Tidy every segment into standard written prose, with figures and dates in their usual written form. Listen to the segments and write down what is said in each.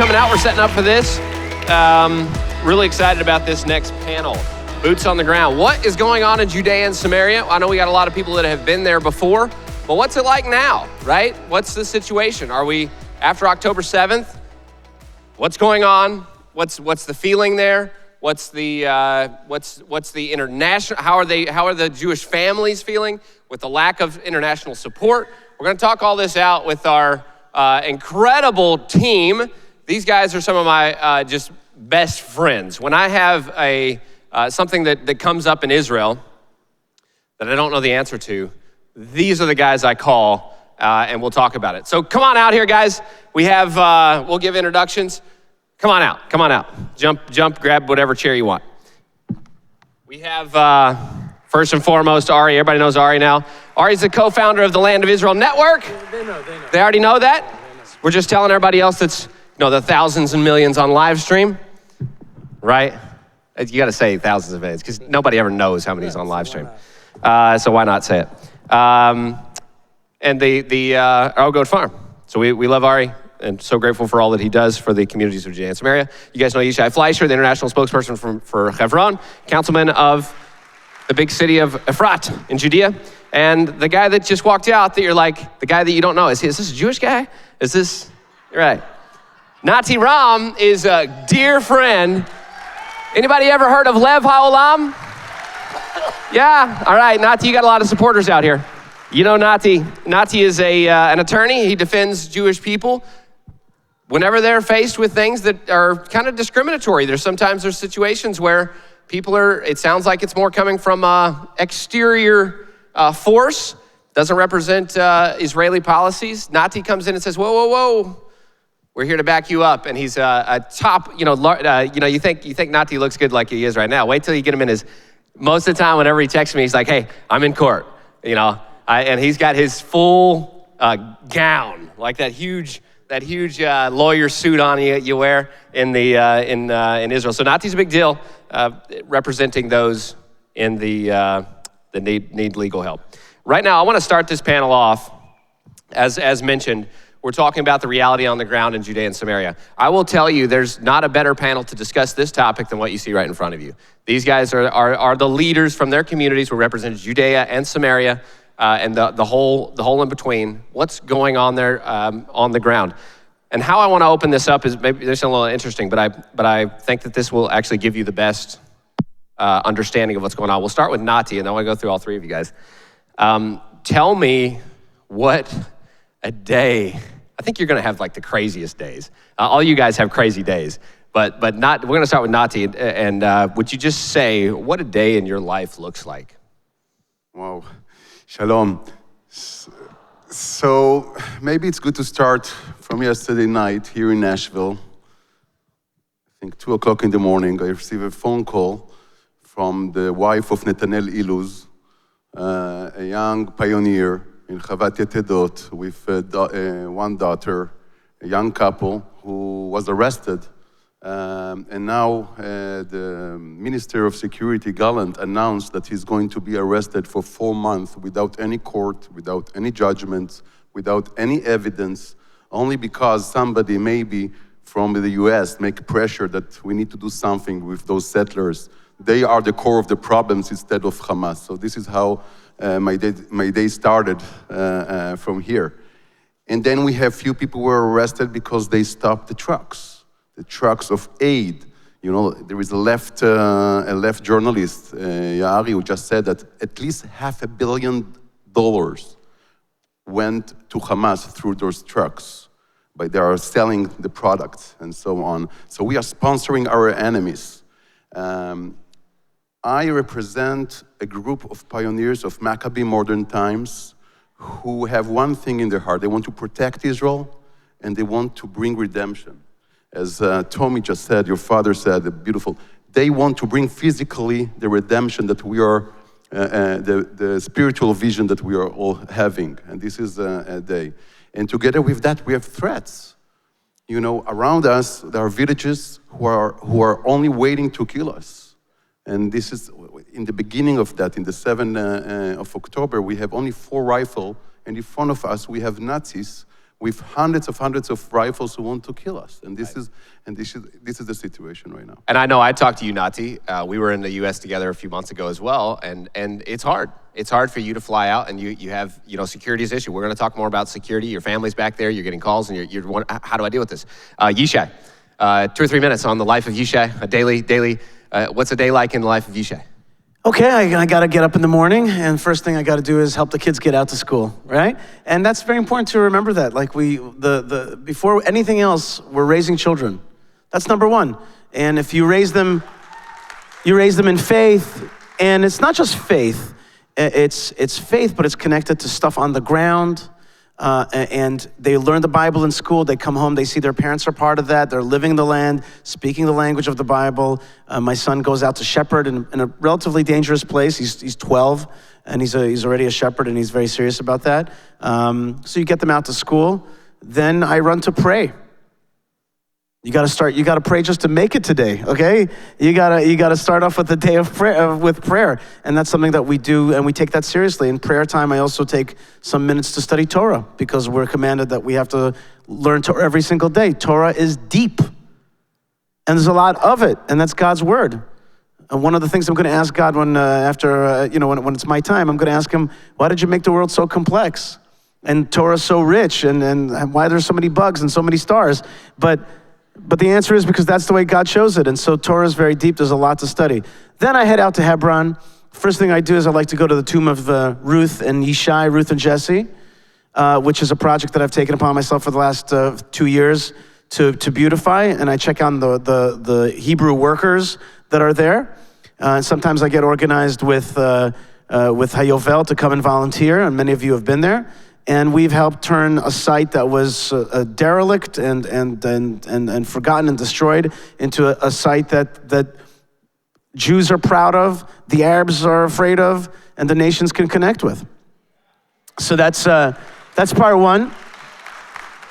coming out. We're setting up for this. Really excited about this next panel. Boots on the ground. What is going on in Judea and Samaria? I know we got a lot of people that have been there before, but what's it like now, right? What's the situation? Are we after October 7th? What's going on? What's the feeling there? What's the international? How are the Jewish families feeling with the lack of international support? We're going to talk all this out with our incredible team. These guys are some of my just best friends. When I have something that comes up in Israel that I don't know the answer to, these are the guys I call, and we'll talk about it. So come on out here, guys. We have, we'll give introductions. Come on out. Jump, grab whatever chair you want. We have, first and foremost, Ari. Everybody knows Ari now. Ari's the co-founder of the Land of Israel Network. They know. They already know that? We're just telling everybody else that's, the thousands and millions on live stream, right? You got to say thousands of millions because nobody ever knows how many is on live stream. So why not say it? And the Our Goat Farm. So we love Ari and so grateful for all that he does for the communities of Judea and Samaria. You guys know Yishai Fleisher, the international spokesperson for Hebron, councilman of the big city of Efrat in Judea. And the guy that just walked out that you're like, the guy that you don't know, is this a Jewish guy? Is this, right. Nati Rom is a dear friend. Anybody ever heard of Lev HaOlam? Yeah, all right, Nati, you got a lot of supporters out here. You know Nati. Nati is an attorney. He defends Jewish people whenever they're faced with things that are kind of discriminatory. There's situations where people it sounds like it's more coming from exterior force, doesn't represent Israeli policies. Nati comes in and says, whoa, we're here to back you up. And he's a top, you think Nati looks good like he is right now. Wait till you get him in most of the time whenever he texts me, he's like, hey, I'm in court, and he's got his full gown, like that huge lawyer suit on you wear in Israel. So Nati's a big deal, representing those in that need legal help. Right now, I want to start this panel off, as mentioned. We're talking about the reality on the ground in Judea and Samaria. I will tell you, there's not a better panel to discuss this topic than what you see right in front of you. These guys are the leaders from their communities who represent Judea and Samaria, and the whole in between. What's going on there on the ground? And how I want to open this up is maybe this is a little interesting, but I think that this will actually give you the best understanding of what's going on. We'll start with Nati, and then I'll go through all three of you guys. Tell me what a day. I think you're going to have like the craziest days. All you guys have crazy days, but not. We're going to start with Nati, and would you just say what a day in your life looks like? Wow. Shalom. So maybe it's good to start from yesterday night here in Nashville. I think 2:00 in the morning, I received a phone call from the wife of Netanel Iluz, a young pioneer in Chavat Yetedot with one daughter, a young couple who was arrested. And now the Minister of Security, Gallant, announced that he's going to be arrested for 4 months without any court, without any judgments, without any evidence, only because somebody maybe from the US make pressure that we need to do something with those settlers. They are the core of the problems instead of Hamas. So this is how my day started from here. And then we have few people who were arrested because they stopped the trucks of aid. There is a left journalist, Yari, who just said that at least $500 million went to Hamas through those trucks, but they are selling the products and so on. So we are sponsoring our enemies. I represent a group of pioneers of Maccabee modern times who have one thing in their heart. They want to protect Israel and they want to bring redemption. As Tommy just said, your father said, beautiful. They want to bring physically the redemption that we are, the spiritual vision that we are all having. And this is a day. And together with that, we have threats. Around us, there are villages who are only waiting to kill us. And this is, in the beginning of that, in the 7th of October, we have only 4 rifles, and in front of us, we have Nazis with hundreds of rifles who want to kill us. And this is the situation right now. And I know I talked to you, Nati. We were in the U.S. together a few months ago as well, and it's hard. It's hard for you to fly out, and you have security is an issue. We're going to talk more about security. Your family's back there. You're getting calls, and you're wondering, how do I deal with this? Yishai, 2 or 3 minutes on the life of Yishai. A daily. What's a day like in the life of Yishai? Okay, I got to get up in the morning, and first thing I got to do is help the kids get out to school, right? And that's very important to remember that. Like before anything else, we're raising children. That's number one. And if you raise them in faith, and it's not just faith. It's faith, but it's connected to stuff on the ground. And they learn the Bible in school. They come home, they see their parents are part of that. They're living the land, speaking the language of the Bible. My son goes out to shepherd in a relatively dangerous place. He's 12, and he's already a shepherd, and he's very serious about that. So you get them out to school. Then I run to pray. You got to pray just to make it today, okay? You got to start off with the day of prayer, with prayer. And that's something that we do, and we take that seriously. In prayer time, I also take some minutes to study Torah, because we're commanded that we have to learn Torah every single day. Torah is deep, and there's a lot of it, and that's God's word. And one of the things I'm going to ask God when it's my time, I'm going to ask him, why did you make the world so complex? And Torah so rich, and why there's so many bugs and so many stars? But the answer is because that's the way God chose it. And so Torah is very deep. There's a lot to study. Then I head out to Hebron. First thing I do is I like to go to the tomb of Ruth and Yishai, Ruth and Jesse, which is a project that I've taken upon myself for the last 2 years to beautify. And I check on the Hebrew workers that are there. Sometimes I get organized with Hayovel to come and volunteer, and many of you have been there. And we've helped turn a site that was derelict and forgotten and destroyed into a site that Jews are proud of, the Arabs are afraid of, and the nations can connect with. So that's part one.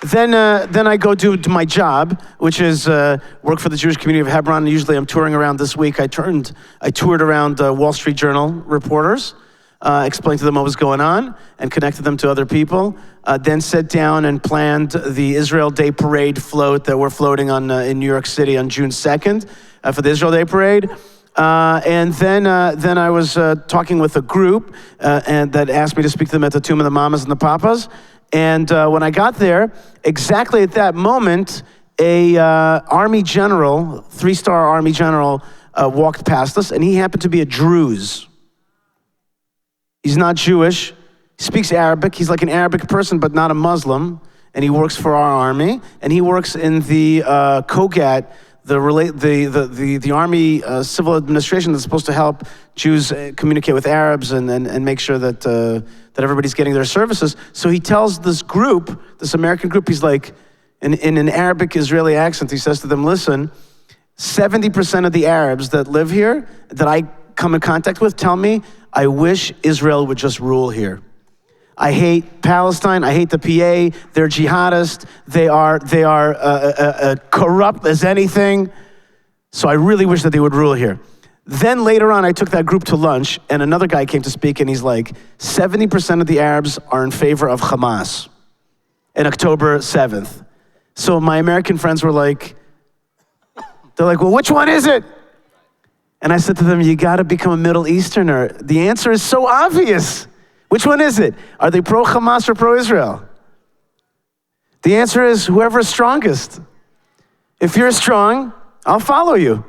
Then I go do my job, which is work for the Jewish community of Hebron. Usually I'm touring around. This week I toured around Wall Street Journal reporters. Explained to them what was going on and connected them to other people. Then sat down and planned the Israel Day Parade float that we're floating on in New York City on June 2nd for the Israel Day Parade. And then I was talking with a group and that asked me to speak to them at the Tomb of the Mamas and the Papas. And when I got there, exactly at that moment, a Army general, 3-star Army general, walked past us, and he happened to be a Druze. He's not Jewish. He speaks Arabic. He's like an Arabic person, but not a Muslim. And he works for our army. And he works in the COGAT, the army civil administration that's supposed to help Jews communicate with Arabs and make sure that everybody's getting their services. So he tells this group, this American group, he's like, in an Arabic Israeli accent, he says to them, listen, 70% of the Arabs that live here, that I come in contact with, tell me, I wish Israel would just rule here. I hate Palestine. I hate the PA. They're jihadists. They are corrupt as anything. So I really wish that they would rule here. Then later on, I took that group to lunch, and another guy came to speak, and he's like, 70% of the Arabs are in favor of Hamas in October 7th. So my American friends were like, well, which one is it? And I said to them, you gotta become a Middle Easterner. The answer is so obvious. Which one is it? Are they pro-Hamas or pro-Israel? The answer is whoever's strongest. If you're strong, I'll follow you.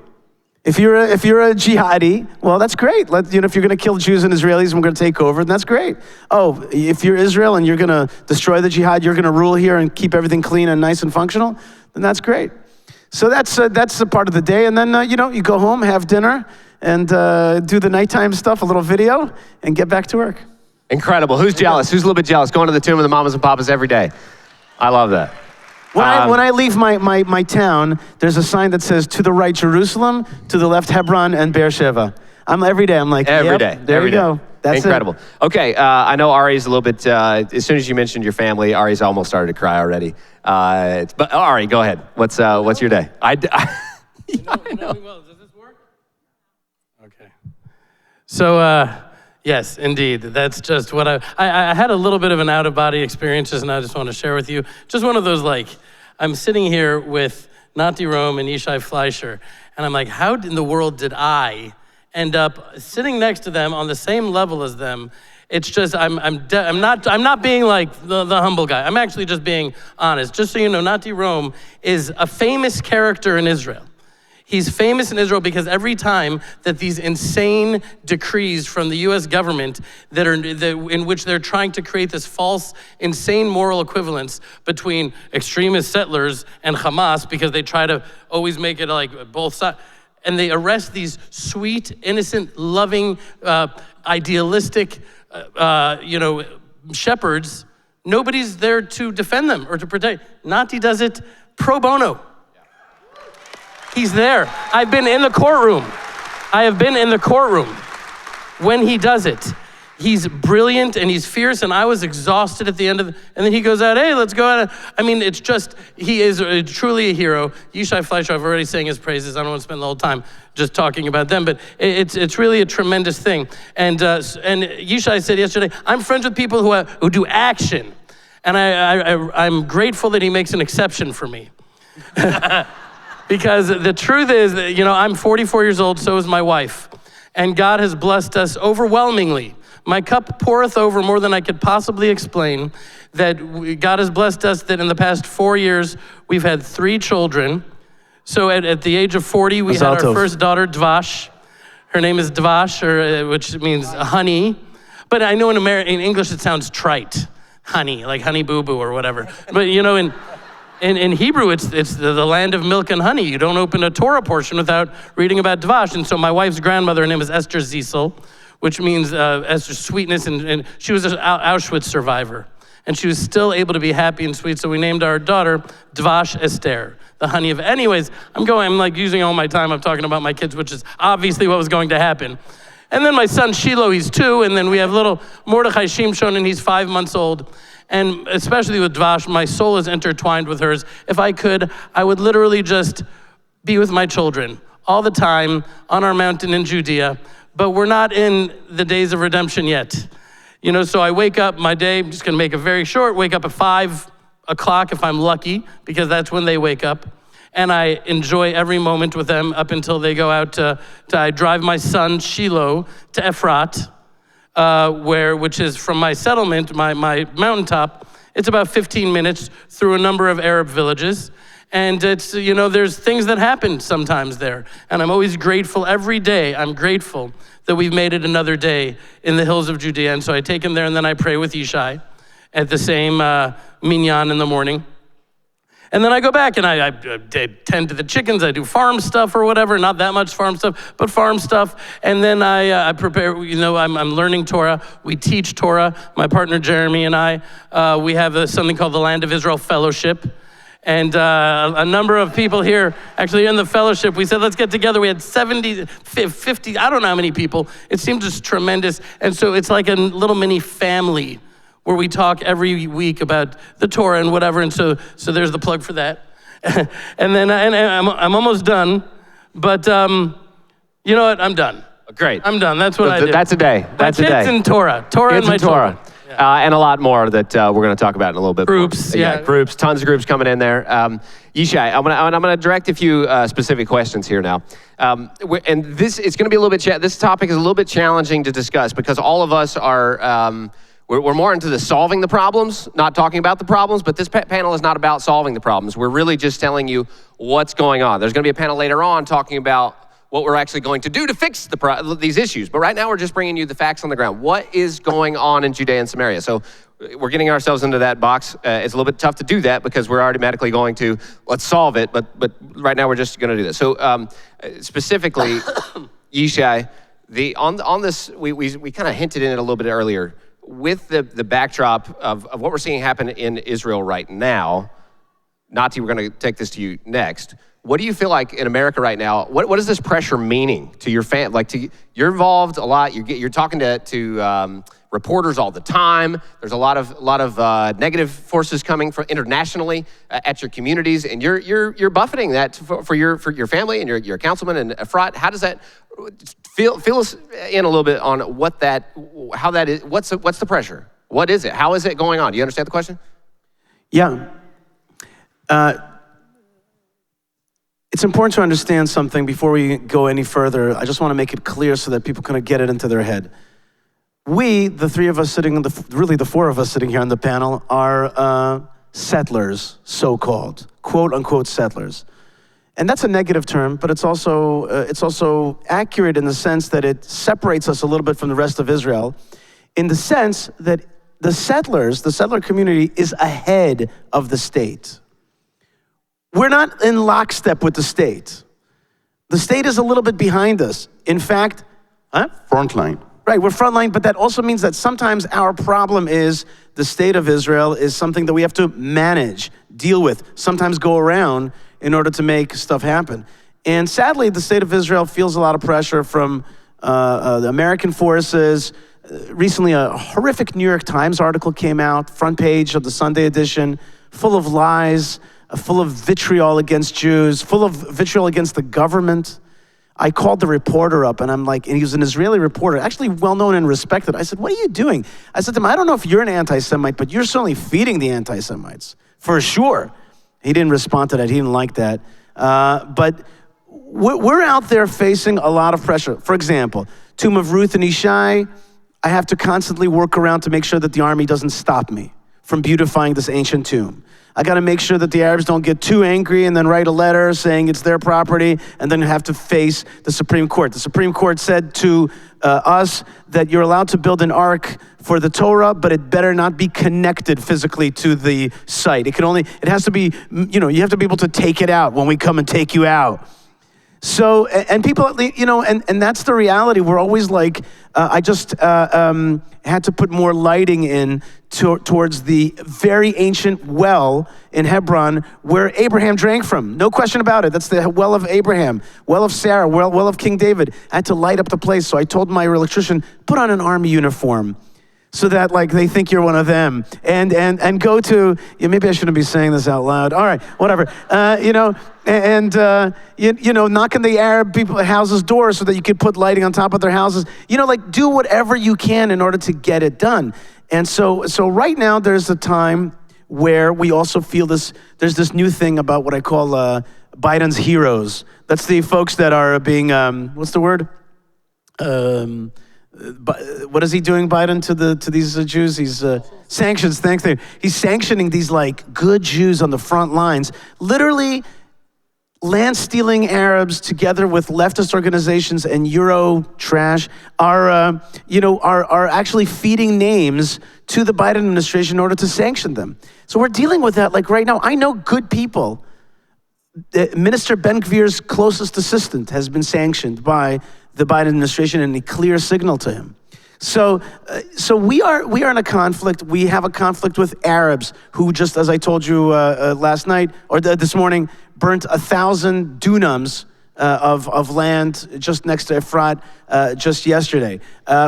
If you're a jihadi, well, that's great. If you're gonna kill Jews and Israelis and we're gonna take over, then that's great. Oh, if you're Israel and you're gonna destroy the jihad, you're gonna rule here and keep everything clean and nice and functional, then that's great. So that's a part of the day, and then you go home, have dinner, and do the nighttime stuff, a little video, and get back to work. Incredible. Who's jealous? Who's a little bit jealous? Going to the Tomb of the Mamas and Papas every day. I love that. When I leave my town, there's a sign that says, to the right Jerusalem, to the left Hebron and Beersheba. Every day, I'm like, every day. There we go. That's incredible. Okay, I know Ari's a little bit, as soon as you mentioned your family, Ari's almost started to cry already. But Ari, go ahead. What's your day? I know. Well, does this work? Okay. So, Yes, indeed. That's just what I had a little bit of an out-of-body experiences, and I just want to share with you. Just one of those, like, I'm sitting here with Nati Rom and Yishai Fleisher, and I'm like, how in the world did I end up sitting next to them on the same level as them? It's just, I'm not being like the humble guy. I'm actually just being honest. Just so you know, Nati Rom is a famous character in Israel. He's famous in Israel because every time that these insane decrees from the US government in which they're trying to create this false, insane moral equivalence between extremist settlers and Hamas, because they try to always make it like both sides, and they arrest these sweet, innocent, loving, idealistic, shepherds, nobody's there to defend them or to protect. Nati does it pro bono. He's there. I've been in the courtroom. I have been in the courtroom when he does it. He's brilliant and he's fierce, and I was exhausted at the end of it. And then he goes out, hey, let's go out. I mean, it's just, he is truly a hero. Yishai Fleisher, I've already sang his praises. I don't want to spend the whole time just talking about them, but it's really a tremendous thing. And Yishai said yesterday, I'm friends with people who do action. And I'm grateful that he makes an exception for me. Because the truth is that, I'm 44 years old, so is my wife. And God has blessed us overwhelmingly. My cup poureth over more than I could possibly explain. That God has blessed us that in the past 4 years, we've had 3 children. So at the age of 40, we had our first daughter, Dvash. Her name is Dvash, which means honey. But I know in English it sounds trite. Honey, like honey boo boo or whatever. But in Hebrew, it's the land of milk and honey. You don't open a Torah portion without reading about Dvash. And so my wife's grandmother, her name is Esther Ziesel, which means Esther's sweetness. And she was an Auschwitz survivor. And she was still able to be happy and sweet. So we named our daughter Dvash Esther, the honey of. Anyways, I'm like using all my time. I'm talking about my kids, which is obviously what was going to happen. And then my son Shiloh, he's 2. And then we have little Mordechai Shimshon, and he's 5 months old. And especially with Dvash, my soul is intertwined with hers. If I could, I would literally just be with my children all the time on our mountain in Judea. But we're not in the days of redemption yet. So I wake up, my day, I'm just gonna make it very short, wake up at 5 o'clock if I'm lucky, because that's when they wake up. And I enjoy every moment with them up until they go out I drive my son, Shiloh, to Efrat, which is from my settlement, my mountaintop. It's about 15 minutes through a number of Arab villages. And it's, there's things that happen sometimes there. And I'm always grateful every day. I'm grateful that we've made it another day in the hills of Judea. And so I take him there and then I pray with Yishai at the same minyan in the morning. And then I go back and I tend to the chickens. I do farm stuff or whatever, not that much farm stuff, but farm stuff. And then I prepare, I'm learning Torah. We teach Torah. My partner Jeremy and I, we have something called the Land of Israel Fellowship. And a number of people here, actually in the fellowship, we said, let's get together. We had 70, 50, I don't know how many people. It seemed just tremendous. And so it's like a little mini family where we talk every week about the Torah and whatever. And so there's the plug for that. And then I'm almost done, but you know what? I'm done. Great. I'm done. That's what I do. That's a day. That's a day. Kids and Torah. Torah and my Torah. And a lot more that we're going to talk about in a little bit. Groups, yeah. Groups, tons of groups coming in there. Yishai, I'm going to direct a few specific questions here now. And it's going to be a little bit, this topic is a little bit challenging to discuss because all of us are, we're more into the solving the problems, not talking about the problems, but this panel is not about solving the problems. We're really just telling you what's going on. There's going to be a panel later on talking about what we're actually going to do to fix these issues. But right now, we're just bringing you the facts on the ground. What is going on in Judea and Samaria? So we're getting ourselves into that box. It's a little bit tough to do that because we're automatically going to, let's solve it. But right now, we're just going to do this. So specifically, Yishai, on this, we kind of hinted in it a little bit earlier. With the backdrop of what we're seeing happen in Israel right now, Nati, we're going to take this to you next. What do you feel like in America right now? What is this pressure meaning to your family? Like, you're involved a lot. You're talking to reporters all the time. There's a lot of negative forces coming from internationally at your communities, and you're buffeting that for your family and your councilman and Efrat. How does that Fill us in a little bit on how that is. What's the pressure? What is it? How is it going on? Do you understand the question? Yeah. It's important to understand something before we go any further. I just want to make it clear so that people kind of get it into their head. We, the three of us sitting, really the four of us sitting here on the panel, are settlers, so-called, quote-unquote settlers. And that's a negative term, but it's also accurate in the sense that it separates us a little bit from the rest of Israel, in the sense that the settler community is ahead of the state. We're not in lockstep with the state. The state is a little bit behind us. In fact, Frontline. Right, we're frontline, but that also means that sometimes our problem is the state of Israel is something that we have to manage, deal with, sometimes go around in order to make stuff happen. And sadly, the state of Israel feels a lot of pressure from the American forces. Recently, a horrific New York Times article came out, front page of the Sunday edition, full of lies, full of vitriol against Jews, full of vitriol against the government. I called the reporter up, and I'm like, and he was an Israeli reporter, actually well-known and respected. I said, what are you doing? I said to him, I don't know if you're an anti-Semite, but you're certainly feeding the anti-Semites, for sure. He didn't respond to that. He didn't like that. But we're out there facing a lot of pressure. For example, Tomb of Ruth and Yishai, I have to constantly work around to make sure that the army doesn't stop me from beautifying this ancient tomb. I got to make sure that the Arabs don't get too angry and then write a letter saying it's their property and then have to face the Supreme Court. The Supreme Court said to us that you're allowed to build an ark for the Torah, but it better not be connected physically to the site. It has to be, you have to be able to take it out when we come and take you out. So, and people, and that's the reality. We're always like, I just had to put more lighting in towards the very ancient well in Hebron where Abraham drank from. No question about it. That's the well of Abraham, well of Sarah, well of King David. I had to light up the place. So I told my electrician, put on an army uniform so that like they think you're one of them and go to, maybe I shouldn't be saying this out loud. All right, whatever. Knock on the Arab people's houses' doors so that you could put lighting on top of their houses. Do whatever you can in order to get it done. And so right now there's a time where we also feel there's this new thing about what I call Biden's heroes. That's the folks that are being, what's the word? What is he doing, Biden, to these Jews? He's sanctions. Thanks. He's sanctioning these like good Jews on the front lines, literally land-stealing Arabs together with leftist organizations and Euro trash are actually feeding names to the Biden administration in order to sanction them. So we're dealing with that like right now. I know good people. Minister Ben Gvir's closest assistant has been sanctioned by the Biden administration and a clear signal to him. So we are in a conflict. We have a conflict with Arabs who, just as I told you last night or this morning, burnt 1,000 dunams of land just next to Efrat just yesterday.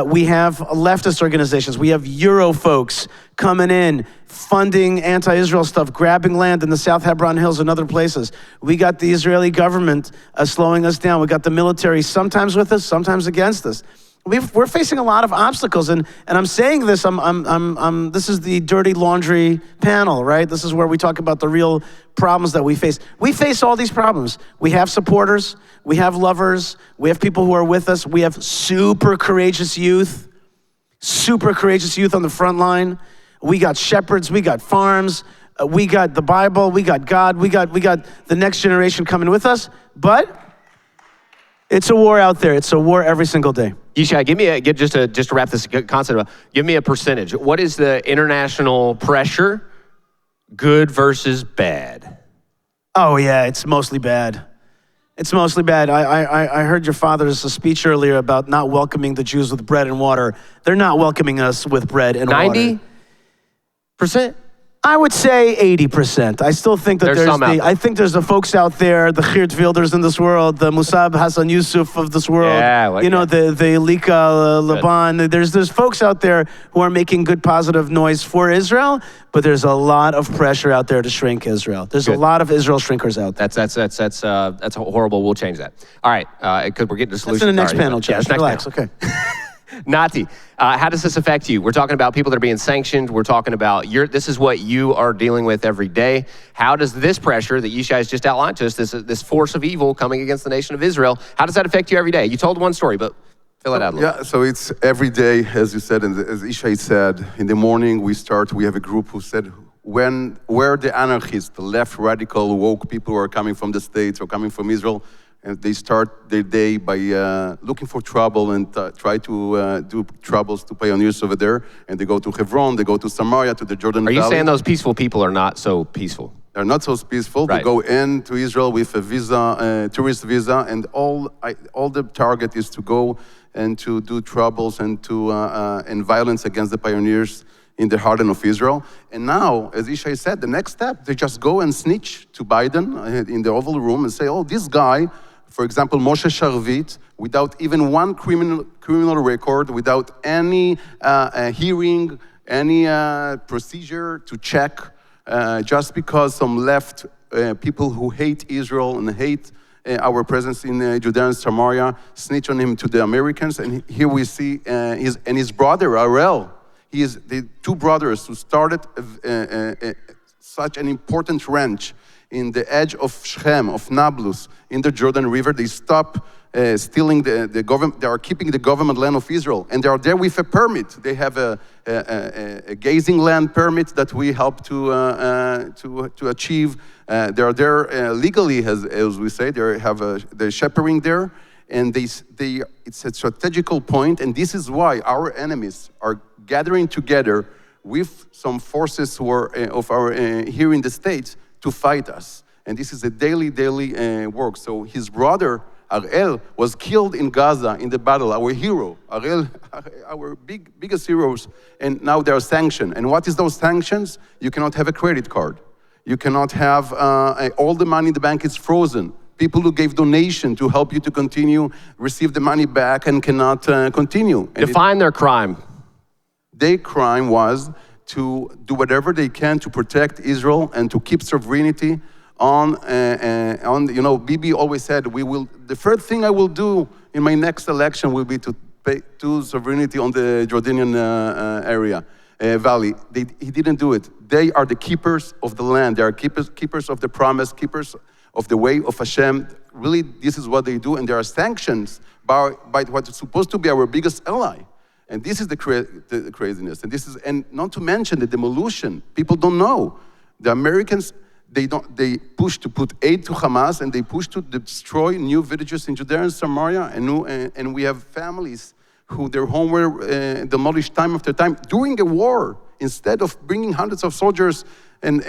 We have leftist organizations. We have Euro folks coming in, funding anti-Israel stuff, grabbing land in the South Hebron Hills and other places. We got the Israeli government slowing us down. We got the military sometimes with us, sometimes against us. We're facing a lot of obstacles, and I'm saying this. This is the dirty laundry panel, right? This is where we talk about the real problems that we face. We face all these problems. We have supporters, we have lovers, we have people who are with us. We have super courageous youth on the front line. We got shepherds, we got farms, we got the Bible, we got God, we got the next generation coming with us. But it's a war out there. It's a war every single day. Yishai, just to wrap this concept up, give me a percentage. What is the international pressure, good versus bad? Oh yeah, it's mostly bad. It's mostly bad. I heard your father's speech earlier about not welcoming the Jews with bread and water. They're not welcoming us with bread and water. 90%? I would say 80%. I still think that There's some out there. I think there's the folks out there, the Geert Wilders in this world, the Musab Hassan Yusuf of this world. Yeah, like, you know, yeah. the Lika Laban. There's folks out there who are making good positive noise for Israel, but there's a lot of pressure out there to shrink Israel. There's a lot of Israel shrinkers out there. That's horrible. We'll change that. All right, because we're getting to solutions. That's in the next already. panel, Josh. Yeah, Relax, panel. okay. Nati, how does this affect you? We're talking about people that are being sanctioned. We're talking about this is what you are dealing with every day. How does this pressure that Yishai has just outlined to us, this force of evil coming against the nation of Israel, how does that affect you every day? You told one story, but fill it out a little. Yeah, so it's every day, as you said, and as Yishai said, in the morning we have a group who said, where the anarchists, the left radical woke people who are coming from the States or coming from Israel, and they start their day by looking for trouble and try to do troubles to pioneers over there. And they go to Hebron, they go to Samaria, to the Jordan Valley. Are you saying those peaceful people are not so peaceful? They're not so peaceful. Right. They go into Israel with a visa, tourist visa, and all the target is to go and to do troubles and to and violence against the pioneers in the heart of Israel. And now, as Yishai said, the next step, they just go and snitch to Biden in the Oval Room and say, oh, this guy, for example, Moshe Sharvit, without even one criminal record, without any hearing, any procedure to check, just because some left people who hate Israel and hate our presence in Judea and Samaria snitch on him to the Americans. And here we see his brother, Ariel. He is the two brothers who started such an important ranch in the edge of Shechem, of Nablus, in the Jordan River. They stop stealing the government. They are keeping the government land of Israel, and they are there with a permit. They have a gazing land permit that we help to achieve. They are there legally, as we say. They have they're shepherding there, and it's a strategical point. And this is why our enemies are gathering together with some forces who are here in the States to fight us. And this is a daily work. So his brother, Ariel, was killed in Gaza in the battle, our hero. Ariel, our biggest heroes, and now they are sanctioned. And what is those sanctions? You cannot have a credit card. You cannot have, all the money in the bank is frozen. People who gave donation to help you to continue, receive the money back and cannot continue. And define their crime. Their crime was to do whatever they can to protect Israel and to keep sovereignty on, Bibi always said, the first thing I will do in my next election will be to pay to sovereignty on the Jordanian valley. He didn't do it. They are the keepers of the land. They are keepers of the promise, keepers of the way of Hashem. Really, this is what they do, and there are sanctions by what is supposed to be our biggest ally. And this is the craziness. And not to mention the demolition. People don't know. The Americans, they push to put aid to Hamas, and they push to destroy new villages in Judea and Samaria, and we have families who their home were demolished time after time during a war. Instead of bringing hundreds of soldiers and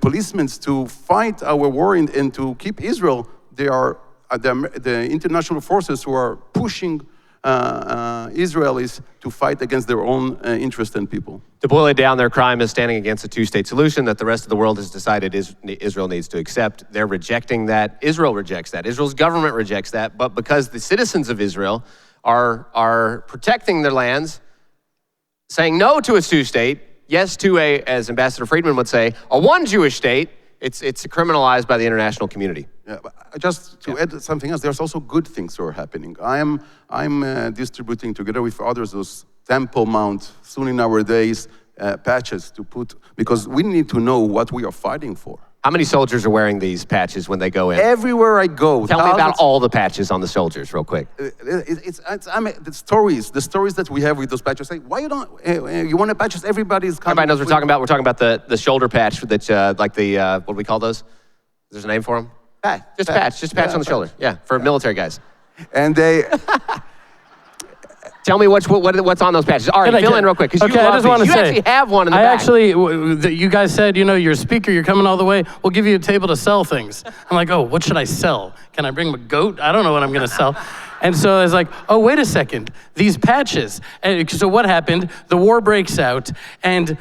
policemen to fight our war and to keep Israel, they are the international forces who are pushing Israelis to fight against their own interest and people. To boil it down, their crime is standing against a two-state solution that the rest of the world has decided Israel needs to accept. They're rejecting that. Israel rejects that. Israel's government rejects that. But because the citizens of Israel are protecting their lands, saying no to a two-state, yes to as Ambassador Friedman would say, a one Jewish state, it's criminalized by the international community. Yeah, but just to add something else, there's also good things that are happening. I'm distributing together with others those Temple Mount, soon in our days, patches to put, because we need to know what we are fighting for. How many soldiers are wearing these patches when they go in? Everywhere I go. Tell me about all the patches on the soldiers real quick. The stories that we have with those patches. Say, why you don't, you want to patches, everybody's coming. Everybody knows we're talking about the shoulder patch that, like what do we call those? There's a name for them? Just a patch on the shoulder. Yeah, for military guys. And they... Tell me what's on those patches. All right, fill in real quick, because okay, I just want to say, you actually have one in the back. You guys said, you're a speaker, you're coming all the way, we'll give you a table to sell things. I'm like, oh, what should I sell? Can I bring a goat? I don't know what I'm going to sell. And so I was like, oh, wait a second, these patches. And so what happened? The war breaks out, and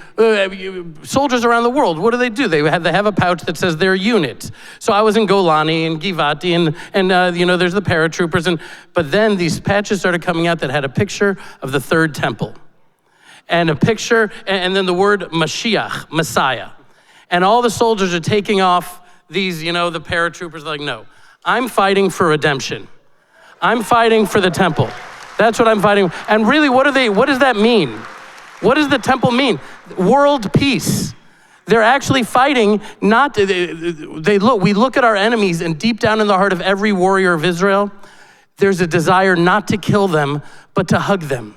soldiers around the world, what do? They have a pouch that says their unit. So I was in Golani and Givati, and there's the paratroopers. But then these patches started coming out that had a picture of the third temple. And a picture, and then the word Mashiach, Messiah. And all the soldiers are taking off these, the paratroopers are like, no, I'm fighting for redemption. I'm fighting for the temple. That's what I'm fighting. And really, what does that mean? What does the temple mean? World peace. They're actually fighting, we look at our enemies, and deep down in the heart of every warrior of Israel, there's a desire not to kill them, but to hug them.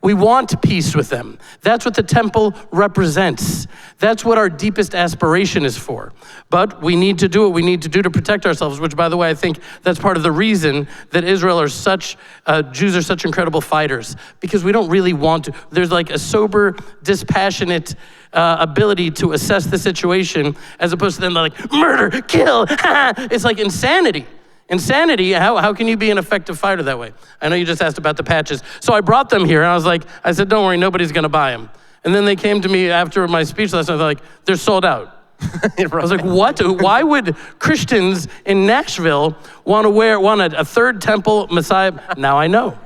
We want peace with them. That's what the temple represents. That's what our deepest aspiration is for. But we need to do what we need to do to protect ourselves, which, by the way, I think that's part of the reason that Jews are such incredible fighters, because we don't really want to. There's like a sober, dispassionate ability to assess the situation, as opposed to them like, murder, kill, it's like insanity. Insanity, how can you be an effective fighter that way? I know you just asked about the patches. So I brought them here, and I said, don't worry, nobody's gonna buy them. And then they came to me after my speech last night, they're like, they're sold out. I was like, what? Why would Christians in Nashville want a third temple Messiah? Now I know.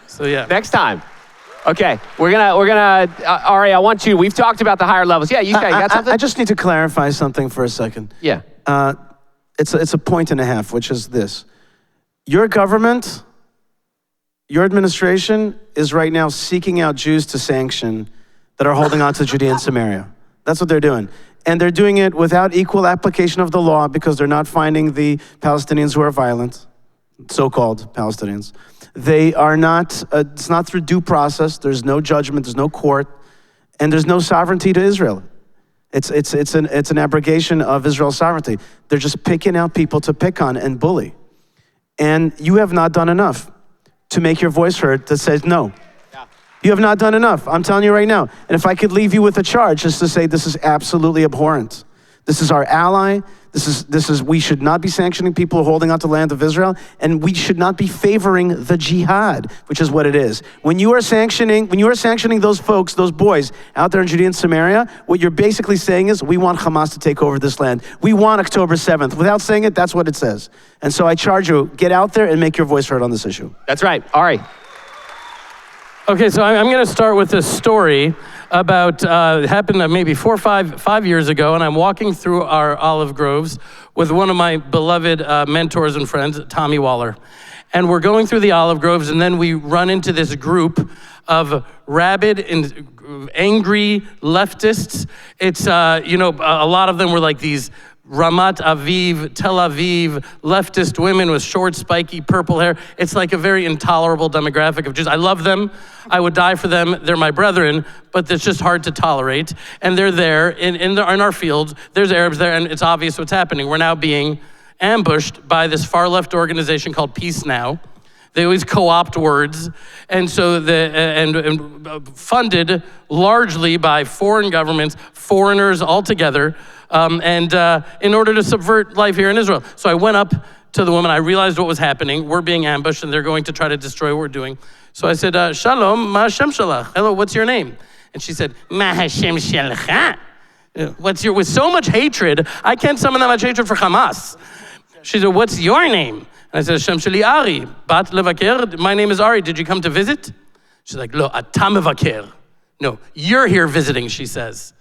So yeah. Next time. Okay, we're gonna Ari, I want you, we've talked about the higher levels. Yeah, you got something? I just need to clarify something for a second. Yeah. It's a point and a half, which is this. Your government, your administration is right now seeking out Jews to sanction that are holding on to Judea and Samaria. That's what they're doing. And they're doing it without equal application of the law, because they're not finding the Palestinians who are violent, so-called Palestinians. They are not, it's not through due process. There's no judgment, there's no court, and there's no sovereignty to Israel. It's an abrogation of Israel's sovereignty. They're just picking out people to pick on and bully. And you have not done enough to make your voice heard that says no. Yeah. You have not done enough, I'm telling you right now. And if I could leave you with a charge, just to say this is absolutely abhorrent. This is our ally. We should not be sanctioning people holding onto the land of Israel, and we should not be favoring the jihad, which is what it is. When you are sanctioning those folks, those boys out there in Judea and Samaria, what you're basically saying is, we want Hamas to take over this land. We want October 7th. Without saying it, that's what it says. And so I charge you, get out there and make your voice heard on this issue. That's right, Ari. Okay, so I'm going to start with this story about, happened maybe 4 or 5 years ago, and I'm walking through our olive groves with one of my beloved mentors and friends, Tommy Waller. And we're going through the olive groves, and then we run into this group of rabid and angry leftists. It's, a lot of them were like these Ramat Aviv, Tel Aviv, leftist women with short, spiky, purple hair. It's like a very intolerable demographic of Jews. I love them. I would die for them. They're my brethren, but it's just hard to tolerate. And they're there in our fields. There's Arabs there, and it's obvious what's happening. We're now being ambushed by this far-left organization called Peace Now. They always co-opt words, and so funded largely by foreign governments, foreigners altogether, in order to subvert life here in Israel. So I went up to the woman, I realized what was happening. We're being ambushed and they're going to try to destroy what we're doing. So I said, Shalom, ma Hashem shalach. Hello, what's your name? And she said, ma Hashem shalcha. With so much hatred, I can't summon that much hatred for Hamas. She said, what's your name? And I said, Hashem shali Ari, bat levaker. My name is Ari, did you come to visit? She's like, lo, ata mevaker. No, you're here visiting, she says.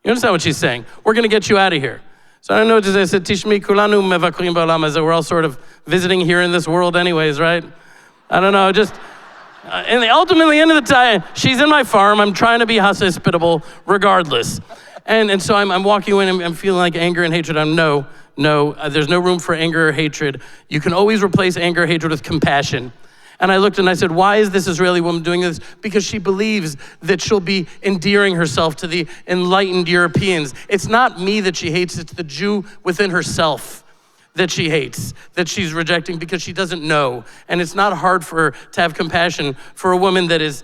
You understand what she's saying? We're going to get you out of here. So I don't know what to say. I said, Tishmi kulanu mevakrim ba'olam hazeh. We're all sort of visiting here in this world anyways, right? I don't know, and ultimately, end of the time, she's in my farm. I'm trying to be hospitable regardless. And so I'm walking away and I'm feeling like anger and hatred. No, there's no room for anger or hatred. You can always replace anger or hatred with compassion. And I looked and I said, why is this Israeli woman doing this? Because she believes that she'll be endearing herself to the enlightened Europeans. It's not me that she hates, it's the Jew within herself that she hates, that she's rejecting because she doesn't know. And it's not hard for her to have compassion for a woman that is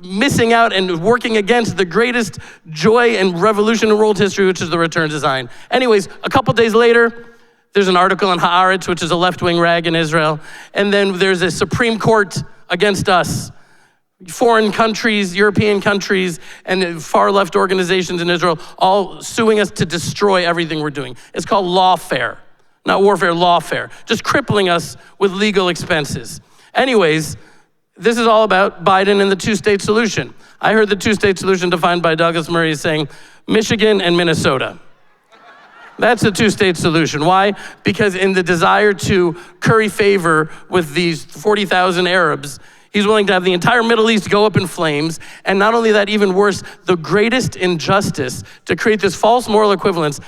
missing out and working against the greatest joy and revolution in world history, which is the return to Zion. Anyways, a couple days later, There's an article in Haaretz, which is a left-wing rag in Israel. And then there's a Supreme Court against us. Foreign countries, European countries, and far left organizations in Israel all suing us to destroy everything we're doing. It's called lawfare, not warfare, lawfare, just crippling us with legal expenses. Anyways, this is all about Biden and the two-state solution. I heard the two-state solution defined by Douglas Murray as saying Michigan and Minnesota. That's a two-state solution. Why? Because in the desire to curry favor with these 40,000 Arabs, he's willing to have the entire Middle East go up in flames. And not only that, even worse, the greatest injustice to create this false moral equivalence.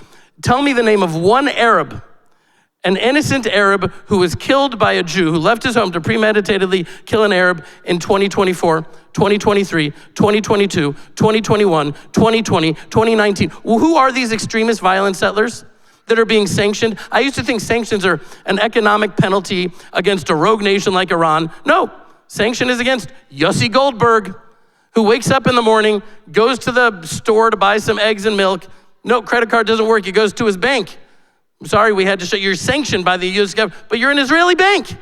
Tell me the name of one Arab, an innocent Arab who was killed by a Jew who left his home to premeditatedly kill an Arab in 2024, 2023, 2022, 2021, 2020, 2019. Well, who are these extremist violent settlers that are being sanctioned? I used to think sanctions are an economic penalty against a rogue nation like Iran. No, sanction is against Yossi Goldberg, who wakes up in the morning, goes to the store to buy some eggs and milk. No, credit card doesn't work. He goes to his bank. I'm sorry, we had to shut. You're sanctioned by the U.S. government, but you're an Israeli bank.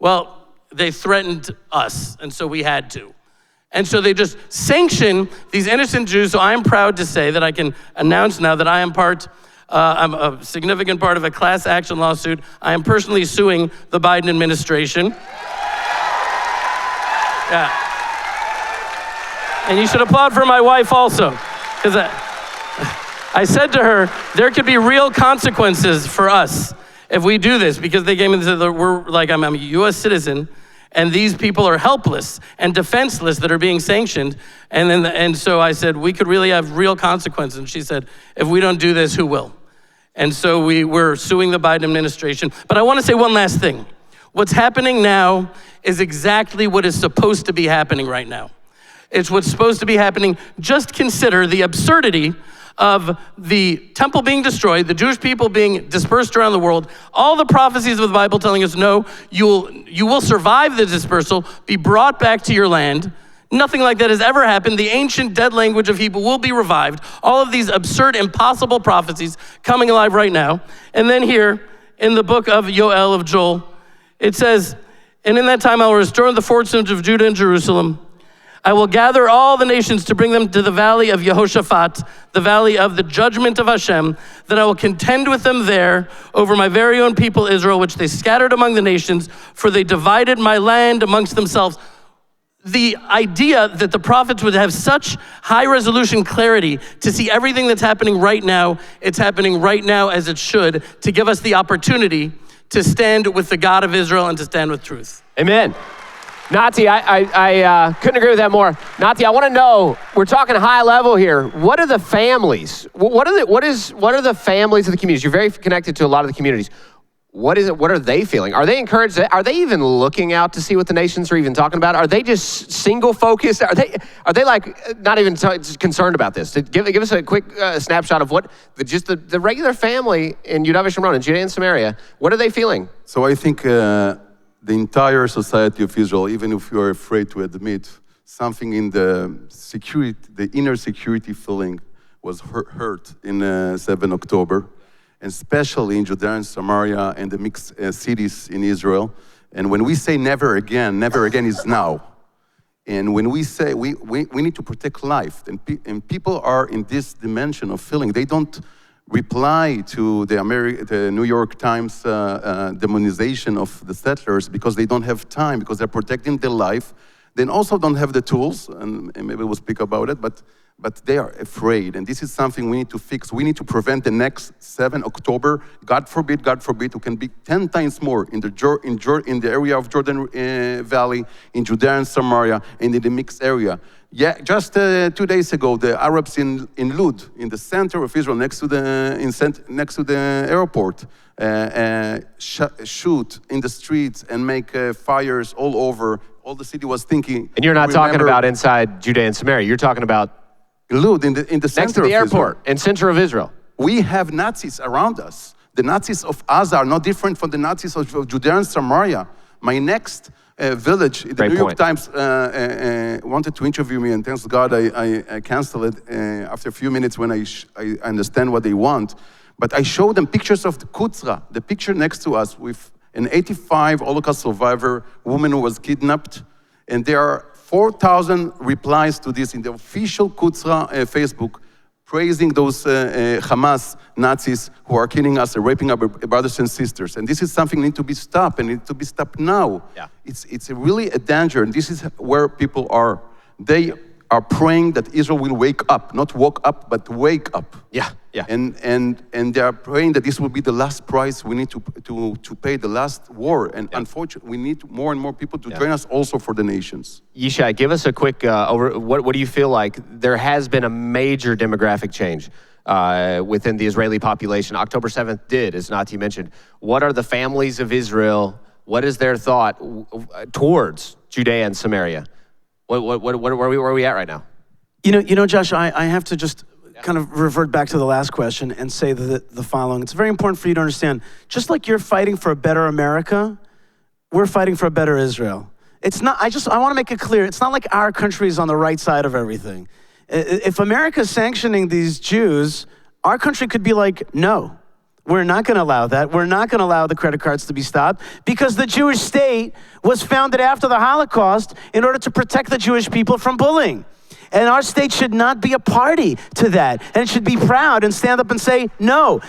Well, they threatened us, and so we had to. And so they just sanction these innocent Jews. So I'm proud to say that I can announce now that I am I'm a significant part of a class action lawsuit. I am personally suing the Biden administration. Yeah. And you should applaud for my wife also, because I said to her, there could be real consequences for us if we do this, because they came and said, we're like, I'm a U.S. citizen, and these people are helpless and defenseless that are being sanctioned. And so I said, we could really have real consequences. And she said, if we don't do this, who will? And so we're suing the Biden administration. But I want to say one last thing. What's happening now is exactly what is supposed to be happening right now. It's what's supposed to be happening. Just consider the absurdity of the temple being destroyed, the Jewish people being dispersed around the world, all the prophecies of the Bible telling us, no, you will survive the dispersal, be brought back to your land. Nothing like that has ever happened. The ancient dead language of Hebrew will be revived. All of these absurd, impossible prophecies coming alive right now. And then here, in the book of Yoel, of Joel, it says, and in that time I will restore the fortunes of Judah and Jerusalem. I will gather all the nations to bring them to the valley of Yehoshaphat, the valley of the judgment of Hashem. Then I will contend with them there over my very own people Israel, which they scattered among the nations, for they divided my land amongst themselves. The idea that the prophets would have such high resolution clarity to see everything that's happening right now, it's happening right now as it should, to give us the opportunity to stand with the God of Israel and to stand with truth. Amen. Nati, I couldn't agree with that more. Nati, I want to know, we're talking high level here. What are the families? What are the families of the communities? You're very connected to a lot of the communities. What are they feeling? Are they encouraged? Are they even looking out to see what the nations are even talking about? Are they just single focused? Are they like not even concerned about this? Give us a quick snapshot of what the regular family in Yudavah Shomron, in Judea and Samaria, what are they feeling? So I think the entire society of Israel, even if you are afraid to admit, something in the security, the inner security feeling was hurt in 7 October. And especially in Judea and Samaria and the mixed cities in Israel. And when we say never again is now. And when we say we need to protect life, and people are in this dimension of feeling, they don't reply to the New York Times demonization of the settlers because they don't have time, because they're protecting their life. They also don't have the tools, and maybe we'll speak about it, but they are afraid, and this is something we need to fix. We need to prevent the next 7 October. God forbid, who can be 10 times more in the area of Jordan Valley, in Judea and Samaria, and in the mixed area. Yeah, just 2 days ago, the Arabs in Lud, in the center of Israel, next to the airport, shoot in the streets and make fires all over. All the city was thinking. And you're not talking about inside Judea and Samaria. You're talking about Lud, in the center of Israel. Next to the airport, in center of Israel. We have Nazis around us. The Nazis of Gaza are not different from the Nazis of Judea and Samaria. My next village, the New York Times wanted to interview me, and thanks God I canceled it after a few minutes when I understand what they want. But I showed them pictures of the Kutzra, the picture next to us with an 85 Holocaust survivor woman who was kidnapped. And there are 4,000 replies to this in the official Kutzra Facebook, praising those Hamas Nazis who are killing us and raping our brothers and sisters. And this is something that needs to be stopped, and needs to be stopped now. Yeah. It's really a danger, and this is where people are. They are praying that Israel will wake up, not woke up, but wake up. Yeah, yeah. And they are praying that this will be the last price we need to pay, the last war. And unfortunately, we need more and more people to join us also for the nations. Yishai, give us a quick what do you feel like? There has been a major demographic change within the Israeli population. October 7th did, as Nati mentioned. What are the families of Israel? What is their thought towards Judea and Samaria? Where are we at right now? You know, Josh, I have to just kind of revert back to the last question and say the following. It's very important for you to understand, just like you're fighting for a better America, we're fighting for a better Israel. It's not, I want to make it clear, it's not like our country is on the right side of everything. If America's sanctioning these Jews, our country could be like, no. We're not going to allow that. We're not going to allow the credit cards to be stopped because the Jewish state was founded after the Holocaust in order to protect the Jewish people from bullying. And our state should not be a party to that. And it should be proud and stand up and say, no.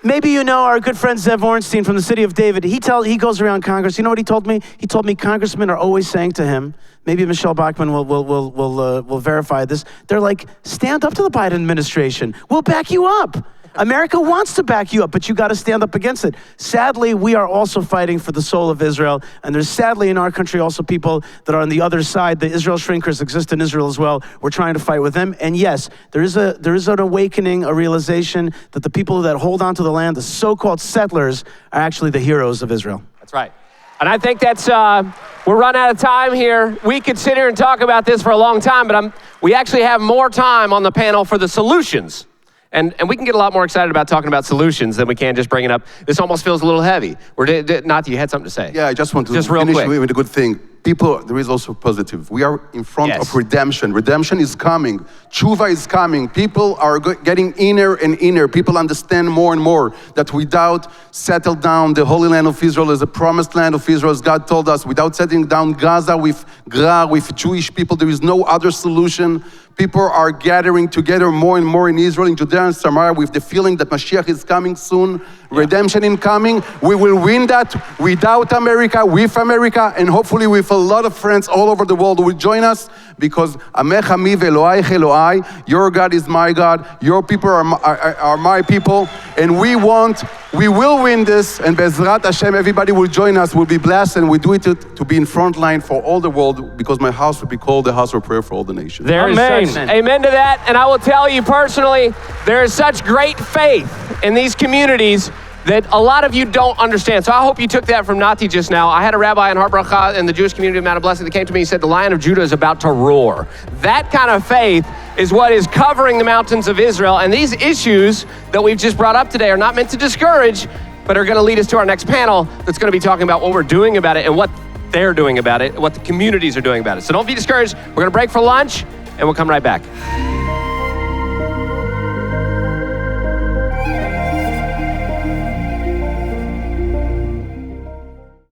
Maybe you know our good friend Zev Ornstein from the city of David. He goes around Congress. You know what he told me? He told me congressmen are always saying to him, maybe Michelle Bachmann will verify this. They're like, stand up to the Biden administration. We'll back you up. America wants to back you up, but you got to stand up against it. Sadly, we are also fighting for the soul of Israel, and there's sadly in our country also people that are on the other side. The Israel shrinkers exist in Israel as well. We're trying to fight with them, and yes, there is an awakening, a realization that the people that hold on to the land, the so-called settlers, are actually the heroes of Israel. That's right. And I think that's, we're running out of time here. We could sit here and talk about this for a long time, but we actually have more time on the panel for the solutions. And we can get a lot more excited about talking about solutions than we can just bringing up, this almost feels a little heavy. Nati, you had something to say. Yeah, I just want to finish with a good thing. People, there is also positive. We are in front of redemption. Redemption is coming. Tshuva is coming. People are getting inner and inner. People understand more and more that without settle down the Holy Land of Israel as a promised land of Israel, as God told us, without settling down Gaza with Jewish people, there is no other solution. People are gathering together more and more in Israel, in Judea and Samaria, with the feeling that Mashiach is coming soon, redemption is coming. We will win that without America, with America, and hopefully with a lot of friends all over the world who will join us, because Amech Ami ve'Elohai Elohai, your God is my God, your people are my people, and we will win this, and Be'ezrat Hashem, everybody will join us, will be blessed, and we do it to be in front line for all the world, because my house will be called the house of prayer for all the nations. There is amen to that. And I will tell you personally, there is such great faith in these communities that a lot of you don't understand. So I hope you took that from Nati just now. I had a rabbi in Har Bracha in the Jewish community of Mount of Blessing that came to me and said, the Lion of Judah is about to roar. That kind of faith is what is covering the mountains of Israel. And these issues that we've just brought up today are not meant to discourage, but are going to lead us to our next panel that's going to be talking about what we're doing about it and what they're doing about it, what the communities are doing about it. So don't be discouraged. We're going to break for lunch, and we'll come right back.